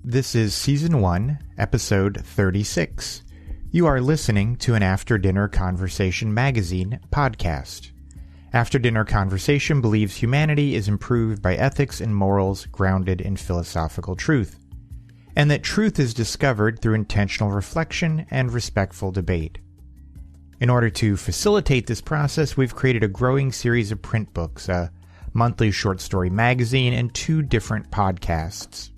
This is Season 1, Episode 36. You are listening to an After Dinner Conversation magazine podcast. After Dinner Conversation believes humanity is improved by ethics and morals grounded in philosophical truth, and that truth is discovered through intentional reflection and respectful debate. In order to facilitate this process, we've created a growing series of print books, a monthly short story magazine, and 2 different podcasts.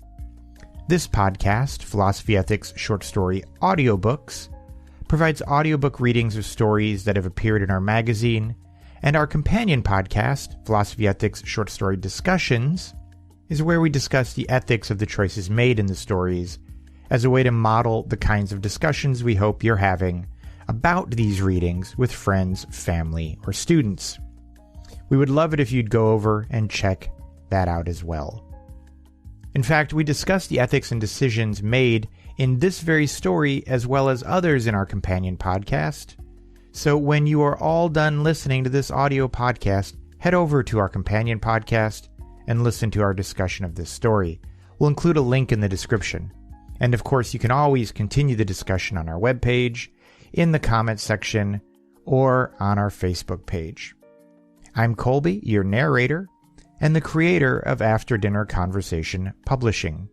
This podcast, Philosophy Ethics Short Story Audiobooks, provides audiobook readings of stories that have appeared in our magazine, and our companion podcast, Philosophy Ethics Short Story Discussions, is where we discuss the ethics of the choices made in the stories as a way to model the kinds of discussions we hope you're having about these readings with friends, family, or students. We would love it if you'd go over and check that out as well. In fact, we discuss the ethics and decisions made in this very story as well as others in our companion podcast. So when you are all done listening to this audio podcast, head over to our companion podcast and listen to our discussion of this story. We'll include a link in the description. And of course, you can always continue the discussion on our webpage, in the comments section, or on our Facebook page. I'm Colby, your narrator, and the creator of After Dinner Conversation Publishing.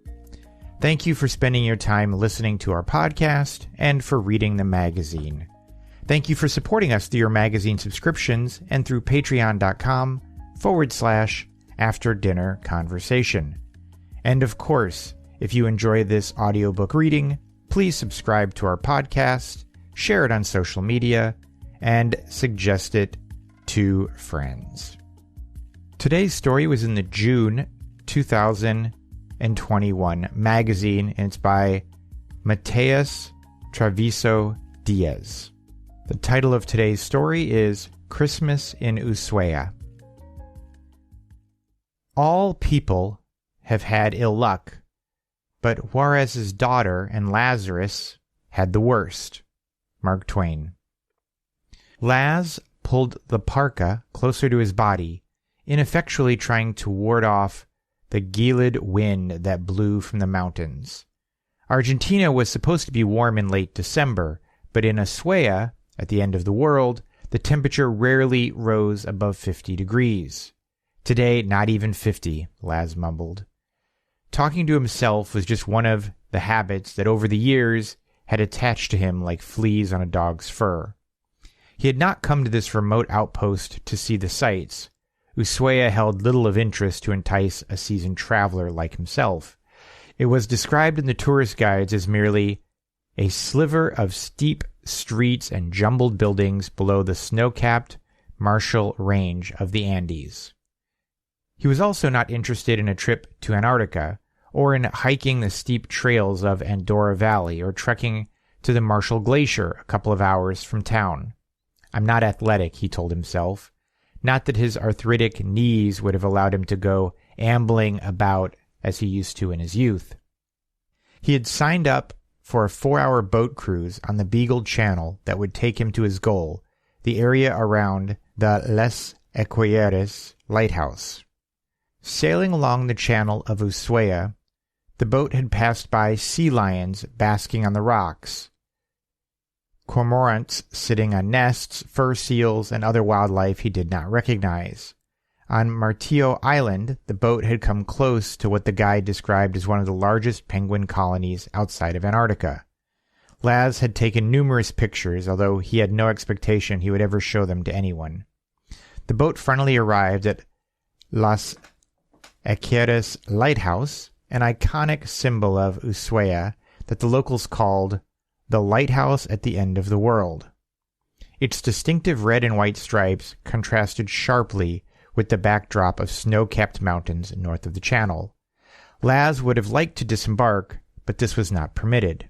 Thank you for spending your time listening to our podcast and for reading the magazine. Thank you for supporting us through your magazine subscriptions and through patreon.com/After Dinner Conversation. And of course, if you enjoy this audiobook reading, please subscribe to our podcast, share it on social media, and suggest it to friends. Today's story was in the June 2021 magazine, and it's by Matias Travieso-Diaz. The title of today's story is Christmas in Ushuaia. All people have had ill luck, but Juarez's daughter and Lazarus had the worst. Mark Twain. Laz pulled the parka closer to his body, ineffectually trying to ward off the gelid wind that blew from the mountains. Argentina was supposed to be warm in late December, but in Ushuaia, at the end of the world, the temperature rarely rose above 50 degrees. Today, not even 50, Laz mumbled. Talking to himself was just one of the habits that over the years had attached to him like fleas on a dog's fur. He had not come to this remote outpost to see the sights. Ushuaia held little of interest to entice a seasoned traveler like himself. It was described in the tourist guides as merely a sliver of steep streets and jumbled buildings below the snow-capped Martial Range of the Andes. He was also not interested in a trip to Antarctica, or in hiking the steep trails of Andorra Valley, or trekking to the Marshall Glacier a couple of hours from town. I'm not athletic, he told himself. Not that his arthritic knees would have allowed him to go ambling about as he used to in his youth. He had signed up for a 4-hour boat cruise on the Beagle Channel that would take him to his goal, the area around the Les Ecuyeres lighthouse. Sailing along the channel of Ushuaia, the boat had passed by sea lions basking on the rocks, cormorants sitting on nests, fur seals, and other wildlife he did not recognize. On Martillo Island, the boat had come close to what the guide described as one of the largest penguin colonies outside of Antarctica. Laz had taken numerous pictures, although he had no expectation he would ever show them to anyone. The boat finally arrived at Las Ecuyeres Lighthouse, an iconic symbol of Ushuaia that the locals called the lighthouse at the end of the world. Its distinctive red and white stripes contrasted sharply with the backdrop of snow-capped mountains north of the channel. Laz would have liked to disembark, but this was not permitted.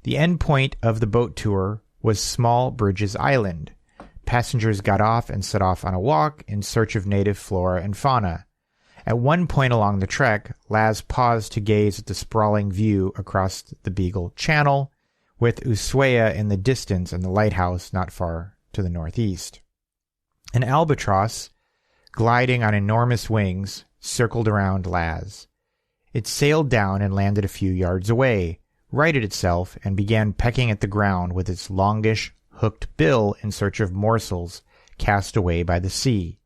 The end point of the boat tour was Small Bridges Island. Passengers got off and set off on a walk in search of native flora and fauna. At one point along the trek, Laz paused to gaze at the sprawling view across the Beagle Channel, with Ushuaia in the distance and the lighthouse not far to the northeast. An albatross, gliding on enormous wings, circled around Laz. It sailed down and landed a few yards away, righted itself, and began pecking at the ground with its longish, hooked bill in search of morsels cast away by the sea.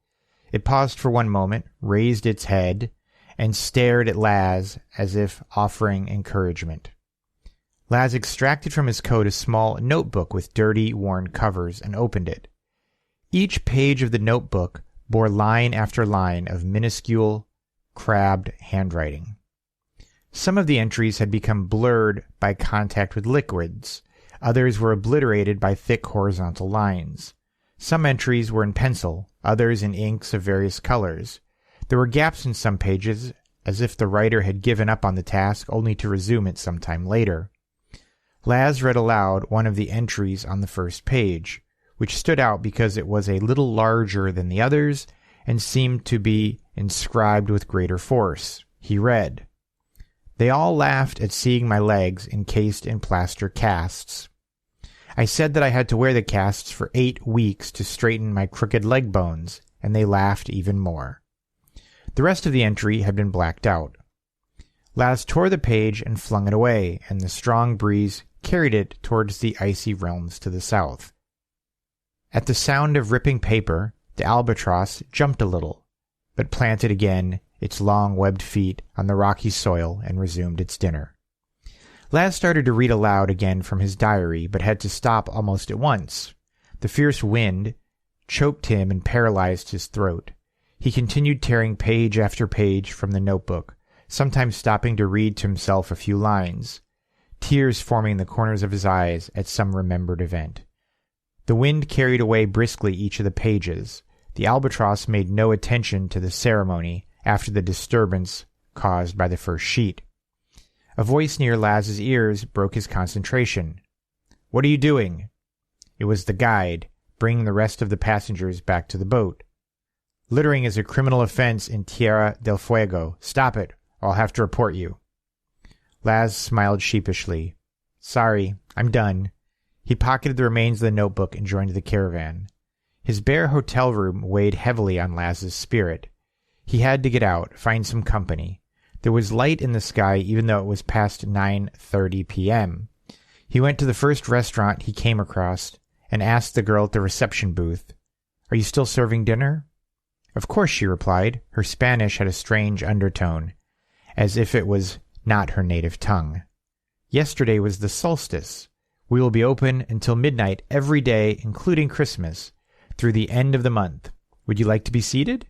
It paused for one moment, raised its head, and stared at Laz as if offering encouragement. Laz extracted from his coat a small notebook with dirty, worn covers and opened it. Each page of the notebook bore line after line of minuscule, crabbed handwriting. Some of the entries had become blurred by contact with liquids. Others were obliterated by thick horizontal lines. Some entries were in pencil, others in inks of various colors. There were gaps in some pages, as if the writer had given up on the task only to resume it some time later. Laz read aloud one of the entries on the first page, which stood out because it was a little larger than the others and seemed to be inscribed with greater force. He read, "They all laughed at seeing my legs encased in plaster casts. I said that I had to wear the casts for 8 weeks to straighten my crooked leg bones, and they laughed even more." The rest of the entry had been blacked out. Laz tore the page and flung it away, and the strong breeze carried it towards the icy realms to the south. At the sound of ripping paper, the albatross jumped a little, but planted again its long webbed feet on the rocky soil and resumed its dinner. Laz started to read aloud again from his diary, but had to stop almost at once. The fierce wind choked him and paralyzed his throat. He continued tearing page after page from the notebook, sometimes stopping to read to himself a few lines, tears forming the corners of his eyes at some remembered event. The wind carried away briskly each of the pages. The albatross made no attention to the ceremony after the disturbance caused by the first sheet. A voice near Laz's ears broke his concentration. "What are you doing?" It was the guide, bringing the rest of the passengers back to the boat. "Littering is a criminal offense in Tierra del Fuego. Stop it, or I'll have to report you." Laz smiled sheepishly. "Sorry, I'm done." He pocketed the remains of the notebook and joined the caravan. His bare hotel room weighed heavily on Laz's spirit. He had to get out, find some company. There was light in the sky even though it was past 9:30 p.m. He went to the first restaurant he came across and asked the girl at the reception booth, "Are you still serving dinner?" "Of course," she replied. Her Spanish had a strange undertone, as if it was not her native tongue. "Yesterday was the solstice. We will be open until midnight every day, including Christmas, through the end of the month. Would you like to be seated?"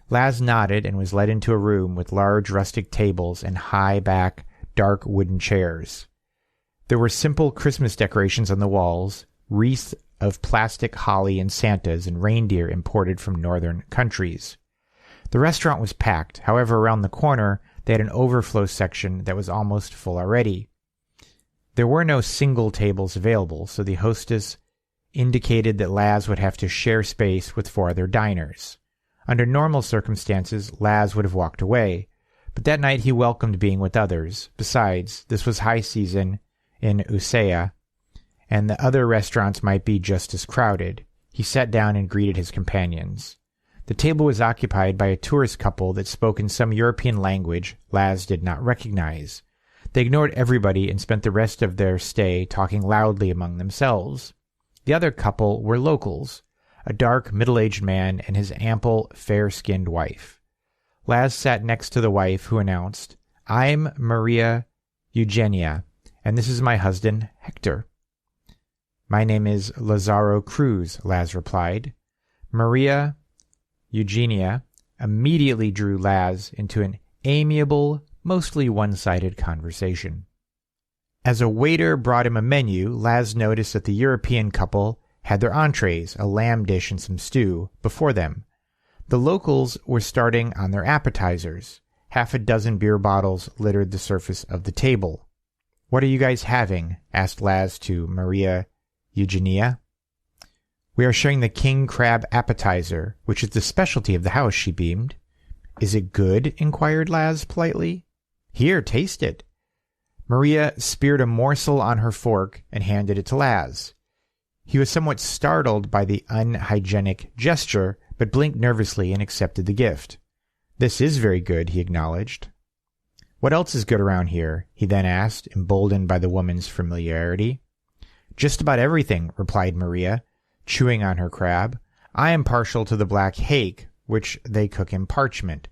Laz nodded and was led into a room with large rustic tables and high-back, dark wooden chairs. There were simple Christmas decorations on the walls, wreaths of plastic holly and Santas and reindeer imported from northern countries. The restaurant was packed. However, around the corner, they had an overflow section that was almost full already. There were no single tables available, so the hostess indicated that Laz would have to share space with 4 other diners. Under normal circumstances, Laz would have walked away, but that night he welcomed being with others. Besides, this was high season in Ushuaia, and the other restaurants might be just as crowded. He sat down and greeted his companions. The table was occupied by a tourist couple that spoke in some European language Laz did not recognize. They ignored everybody and spent the rest of their stay talking loudly among themselves. The other couple were locals, a dark, middle-aged man and his ample, fair-skinned wife. Laz sat next to the wife, who announced, "I'm Maria Eugenia, and this is my husband, Hector." "My name is Lazaro Cruz," Laz replied. Maria Eugenia immediately drew Laz into an amiable, mostly one-sided conversation. As a waiter brought him a menu, Laz noticed that the European couple had their entrees, a lamb dish and some stew, before them. The locals were starting on their appetizers. 6 beer bottles littered the surface of the table. "What are you guys having?" asked Laz to Maria Eugenia. "We are sharing the king crab appetizer, which is the specialty of the house," she beamed. "Is it good?" inquired Laz politely. "Here, taste it." Maria speared a morsel on her fork and handed it to Laz. He was somewhat startled by the unhygienic gesture, but blinked nervously and accepted the gift. "This is very good," he acknowledged. "What else is good around here?" he then asked, emboldened by the woman's familiarity. "Just about everything," replied Maria, chewing on her crab. "I am partial to the black hake, which they cook in parchment.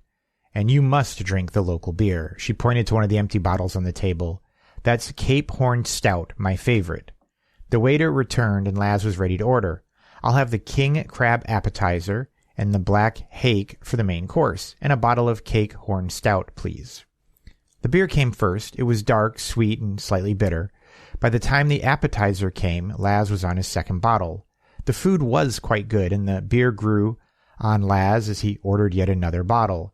And you must drink the local beer." She pointed to one of the empty bottles on the table. "That's Cape Horn Stout, my favorite." The waiter returned, and Laz was ready to order. "I'll have the king crab appetizer and the black hake for the main course, and a bottle of Cape Horn Stout, please." The beer came first. It was dark, sweet, and slightly bitter. By the time the appetizer came, Laz was on his second bottle. The food was quite good, and the beer grew on Laz as he ordered yet another bottle.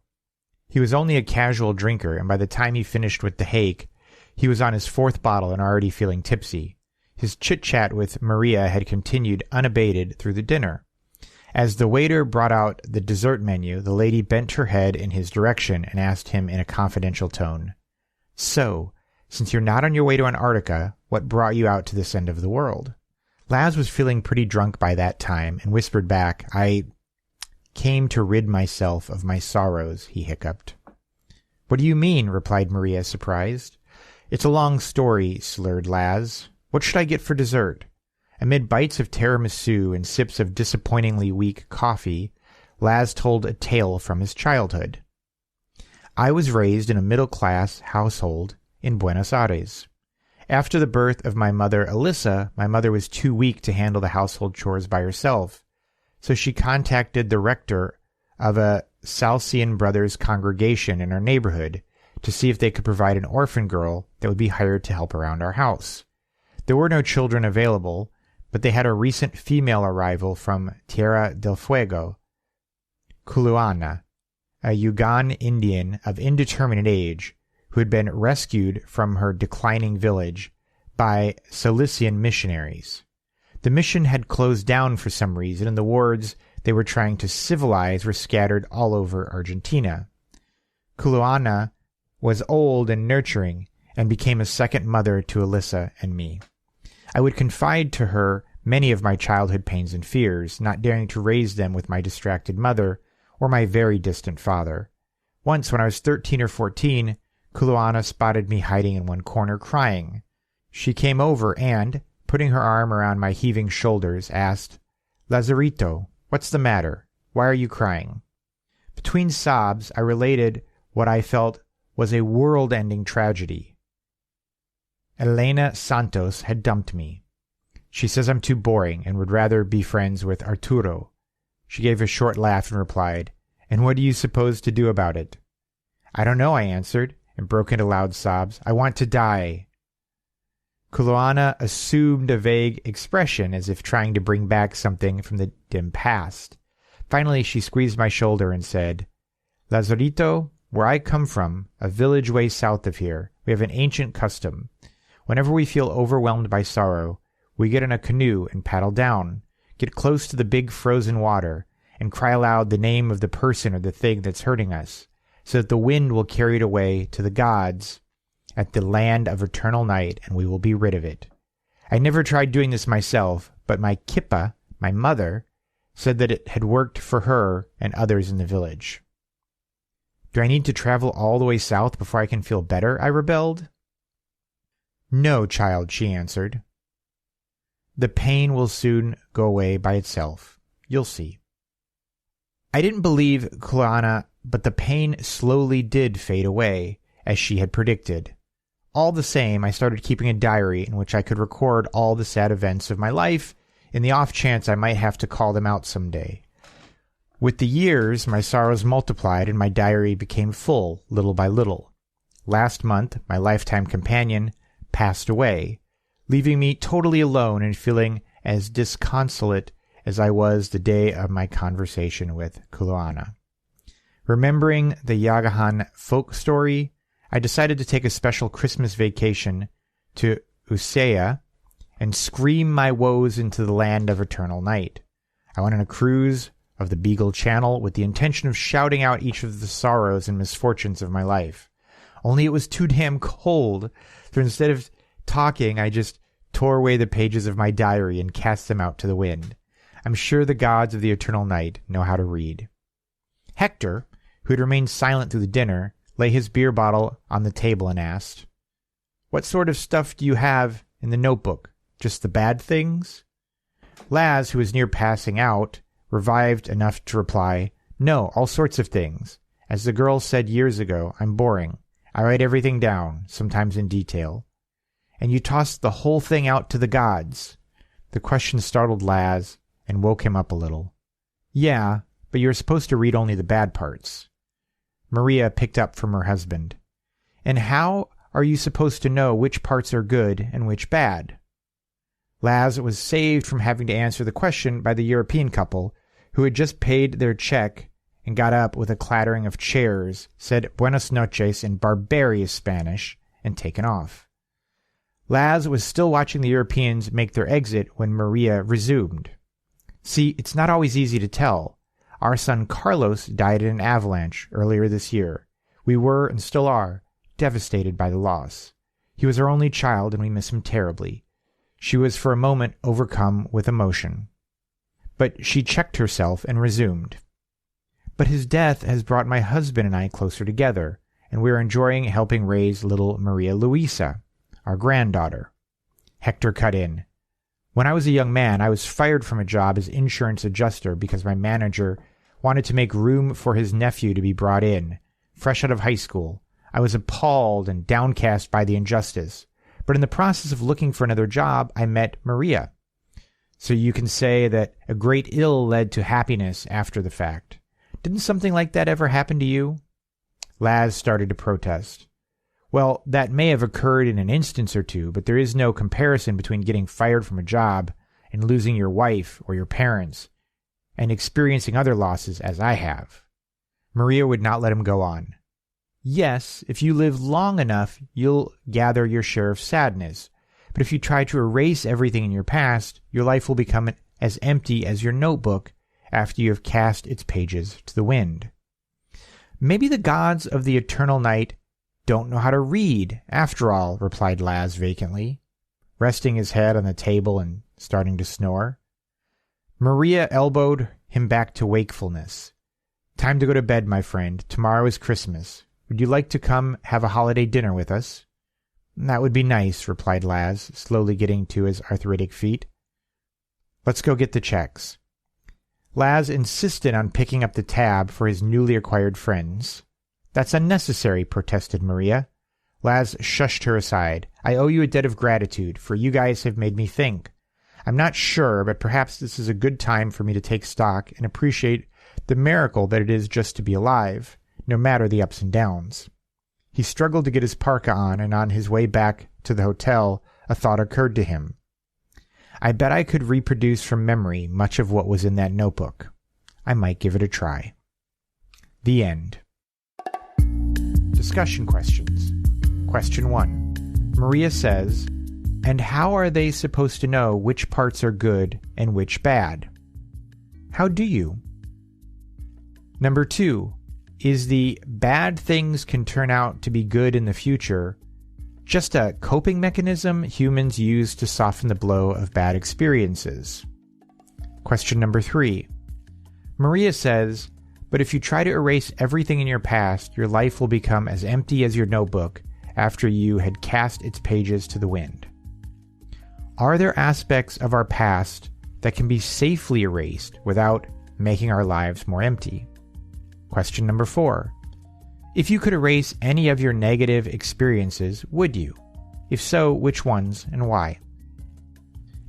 He was only a casual drinker, and by the time he finished with the hake, he was on his fourth bottle and already feeling tipsy. His chit-chat with Maria had continued unabated through the dinner. As the waiter brought out the dessert menu, the lady bent her head in his direction and asked him in a confidential tone, "So, since you're not on your way to Antarctica, what brought you out to this end of the world?" Laz was feeling pretty drunk by that time and whispered back, "I came to rid myself of my sorrows," he hiccuped. "What do you mean?" replied Maria, surprised. "It's a long story," slurred Laz. "What should I get for dessert?" Amid bites of tiramisu and sips of disappointingly weak coffee, Laz told a tale from his childhood. "I was raised in a middle-class household in Buenos Aires. After the birth of my mother, Alyssa, my mother was too weak to handle the household chores by herself, so she contacted the rector of a Salesian Brothers congregation in our neighborhood to see if they could provide an orphan girl that would be hired to help around our house. There were no children available, but they had a recent female arrival from Tierra del Fuego, Culuana, a Yugan Indian of indeterminate age who had been rescued from her declining village by Salesian missionaries. The mission had closed down for some reason, and the wards they were trying to civilize were scattered all over Argentina. Culuana was old and nurturing, and became a second mother to Alyssa and me. I would confide to her many of my childhood pains and fears, not daring to raise them with my distracted mother or my very distant father. Once, when I was 13 or 14, Culuana spotted me hiding in one corner crying. She came over and, putting her arm around my heaving shoulders, asked, "Lazarito, what's the matter? Why are you crying?" Between sobs, I related what I felt was a world-ending tragedy. Elena Santos had dumped me. She says I'm too boring and would rather be friends with Arturo. She gave a short laugh and replied, "And what do you suppose to do about it?" "I don't know," I answered, and broke into loud sobs. "I want to die." Culuana assumed a vague expression as if trying to bring back something from the dim past. Finally, she squeezed my shoulder and said, "Lazarito, where I come from, a village way south of here, we have an ancient custom. Whenever we feel overwhelmed by sorrow, we get in a canoe and paddle down, get close to the big frozen water, and cry aloud the name of the person or the thing that's hurting us, so that the wind will carry it away to the gods at the land of eternal night, and we will be rid of it. I never tried doing this myself, but my kippa, my mother, said that it had worked for her and others in the village." "Do I need to travel all the way south before I can feel better?" I rebelled. "No, child," she answered. "The pain will soon go away by itself. You'll see." I didn't believe Culuana, but the pain slowly did fade away, as she had predicted. All the same, I started keeping a diary in which I could record all the sad events of my life, in the off chance I might have to call them out someday. With the years, my sorrows multiplied and my diary became full, little by little. Last month, my lifetime companion passed away, leaving me totally alone and feeling as disconsolate as I was the day of my conversation with Culuana. Remembering the Yagahan folk story, I decided to take a special Christmas vacation to Ushuaia and scream my woes into the land of eternal night. I went on a cruise of the Beagle Channel with the intention of shouting out each of the sorrows and misfortunes of my life. Only it was too damn cold, so instead of talking, I just tore away the pages of my diary and cast them out to the wind. I'm sure the gods of the eternal night know how to read. Hector, who had remained silent through the dinner, lay his beer bottle on the table and asked, "What sort of stuff do you have in the notebook? Just the bad things?" Laz, who was near passing out, revived enough to reply, "No, all sorts of things. As the girl said years ago, I'm boring. I write everything down, sometimes in detail." "And you tossed the whole thing out to the gods?" The question startled Laz and woke him up a little. "Yeah, but you're supposed to read only the bad parts." Maria picked up from her husband. "And how are you supposed to know which parts are good and which bad?" Laz was saved from having to answer the question by the European couple, who had just paid their check and got up with a clattering of chairs, said buenas noches in barbarous Spanish, and taken off. Laz was still watching the Europeans make their exit when Maria resumed. "See, it's not always easy to tell. Our son Carlos died in an avalanche earlier this year. We were, and still are, devastated by the loss. He was our only child, and we miss him terribly." She was for a moment overcome with emotion. But she checked herself and resumed. "But his death has brought my husband and I closer together, and we are enjoying helping raise little Maria Luisa, our granddaughter." Hector cut in. "When I was a young man, I was fired from a job as insurance adjuster because my manager wanted to make room for his nephew to be brought in, fresh out of high school. I was appalled and downcast by the injustice. But in the process of looking for another job, I met Maria. So you can say that a great ill led to happiness after the fact. Didn't something like that ever happen to you?" Laz started to protest. "Well, that may have occurred in an instance or two, but there is no comparison between getting fired from a job and losing your wife or your parents and experiencing other losses as I have." Maria would not let him go on. "Yes, if you live long enough, you'll gather your share of sadness. But if you try to erase everything in your past, your life will become as empty as your notebook after you have cast its pages to the wind." "Maybe the gods of the eternal night don't know how to read, after all," replied Laz vacantly, resting his head on the table and starting to snore. Maria elbowed him back to wakefulness. "Time to go to bed, my friend. Tomorrow is Christmas. Would you like to come have a holiday dinner with us?" "That would be nice," replied Laz, slowly getting to his arthritic feet. "Let's go get the checks." Laz insisted on picking up the tab for his newly acquired friends. "That's unnecessary," protested Maria. Laz shushed her aside. "I owe you a debt of gratitude, for you guys have made me think. I'm not sure, but perhaps this is a good time for me to take stock and appreciate the miracle that it is just to be alive, no matter the ups and downs." He struggled to get his parka on, and on his way back to the hotel, a thought occurred to him. "I bet I could reproduce from memory much of what was in that notebook. I might give it a try." The end. Discussion questions. Question 1. Maria says, "And how are they supposed to know which parts are good and which bad?" How do you? Number 2. Is the bad things can turn out to be good in the future just a coping mechanism humans use to soften the blow of bad experiences? Question number 3. Maria says, "But if you try to erase everything in your past, your life will become as empty as your notebook after you had cast its pages to the wind." Are there aspects of our past that can be safely erased without making our lives more empty? Question number 4. If you could erase any of your negative experiences, would you? If so, which ones and why?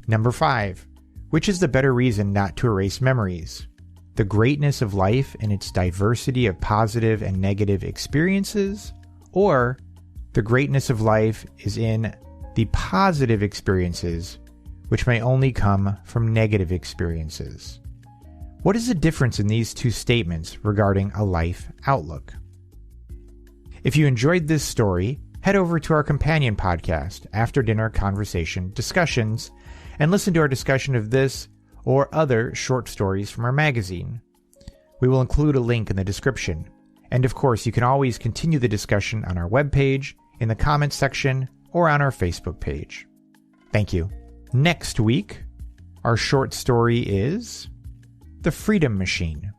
Number 5. Which is the better reason not to erase memories? The greatness of life and its diversity of positive and negative experiences? Or the greatness of life is in the positive experiences, which may only come from negative experiences? What is the difference in these two statements regarding a life outlook? If you enjoyed this story, head over to our companion podcast, After Dinner Conversation Discussions, and listen to our discussion of this or other short stories from our magazine. We will include a link in the description. And of course, you can always continue the discussion on our webpage, in the comments section, or on our Facebook page. Thank you. Next week, our short story is The Freedom Machine.